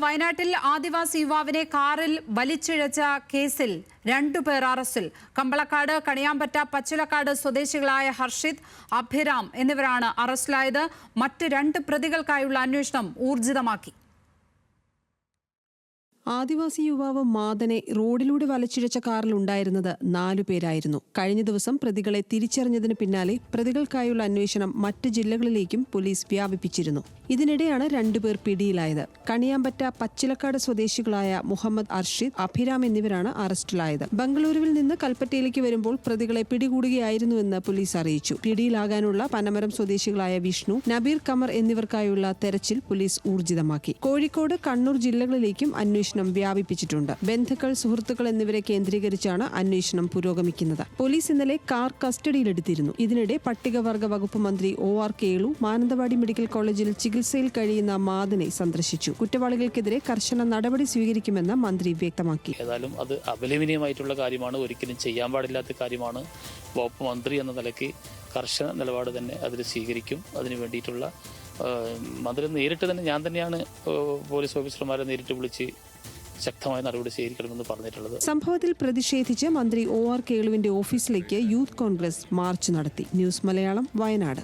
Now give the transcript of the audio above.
വയനാട്ടിൽ ആദിവാസി യുവാവിനെ കാറിൽ വലിച്ചിഴച്ച കേസിൽ 2 പേർ അറസ്റ്റിൽ. കമ്പളക്കാട്, കണിയാമ്പറ്റ, പച്ചിലക്കാട് സ്വദേശികളായ ഹർഷിത്, അഭിരാം എന്നിവരാണ് അറസ്റ്റിലായത്. മറ്റ് 2 പ്രതികൾക്കായുള്ള അന്വേഷണം ഊർജിതമാക്കി. ആദിവാസി യുവാവ് മാദനെ റോഡിലൂടെ വലിച്ചിഴച്ച കാറിലുണ്ടായിരുന്നത് 4 പേരായിരുന്നു. കഴിഞ്ഞ ദിവസം പ്രതികളെ തിരിച്ചറിഞ്ഞതിന് പിന്നാലെ പ്രതികൾക്കായുള്ള അന്വേഷണം മറ്റ് ജില്ലകളിലേക്കും പോലീസ് വ്യാപിപ്പിച്ചിരുന്നു. ഇതിനിടെയാണ് 2 പേർ പിടിയിലായത്. കണിയാമ്പറ്റ, പച്ചിലക്കാട് സ്വദേശികളായ മുഹമ്മദ് അർഷിദ്, അഭിരാം എന്നിവരാണ് അറസ്റ്റിലായത്. ബംഗളൂരുവിൽ നിന്ന് കൽപ്പറ്റയിലേക്ക് വരുമ്പോൾ പ്രതികളെ പിടികൂടുകയായിരുന്നുവെന്ന് പോലീസ് അറിയിച്ചു. പിടിയിലാകാനുള്ള പനമരം സ്വദേശികളായ വിഷ്ണു, നബീർ കമർ എന്നിവർക്കായുള്ള തെരച്ചിൽ പോലീസ് ഊർജിതമാക്കി. കോഴിക്കോട്, കണ്ണൂർ ജില്ലകളിലേക്കും അന്വേഷണം വ്യാപിപ്പിച്ചിട്ടുണ്ട്. ബന്ധുക്കൾ, സുഹൃത്തുക്കൾ എന്നിവരെ കേന്ദ്രീകരിച്ചാണ് അന്വേഷണം പുരോഗമിക്കുന്നത്. പോലീസ് ഇന്നലെ കാർ കസ്റ്റഡിയിലെടുത്തിരുന്നു. ഇതിനിടെ പട്ടികവർഗ വകുപ്പ് മന്ത്രി OR കേളു മാനന്തവാടി മെഡിക്കൽ കോളേജിൽ ചികിത്സയിൽ കഴിയുന്ന മാദനെ സന്ദർശിച്ചു. കുറ്റവാളികൾക്കെതിരെ കർശന നടപടി സ്വീകരിക്കുമെന്ന് മന്ത്രി വ്യക്തമാക്കി. ഏതായാലും അത് അപലപനീയമായിട്ടുള്ള കാര്യമാണ്, ഒരിക്കലും ചെയ്യാൻ പാടില്ലാത്ത കാര്യമാണ്. വകുപ്പ് മന്ത്രി എന്ന നിലയ്ക്ക് കർശന നിലപാട് തന്നെ അതിൽ സ്വീകരിക്കും. അതിന് വേണ്ടിയിട്ടുള്ള മന്ത്രി നേരിട്ട് തന്നെ, ഞാൻ തന്നെയാണ് പോലീസ് ഓഫീസർമാരെ നേരിട്ട് വിളിച്ച് ശക്തമായ നടപടി സ്വീകരിക്കണമെന്ന് പറഞ്ഞിട്ടുള്ളത്. സംഭവത്തിൽ പ്രതിഷേധിച്ച് മന്ത്രി OR കേളുവിന്റെ ഓഫീസിലേക്ക് യൂത്ത് കോൺഗ്രസ് മാർച്ച് നടത്തി. ന്യൂസ് മലയാളം, വയനാട്.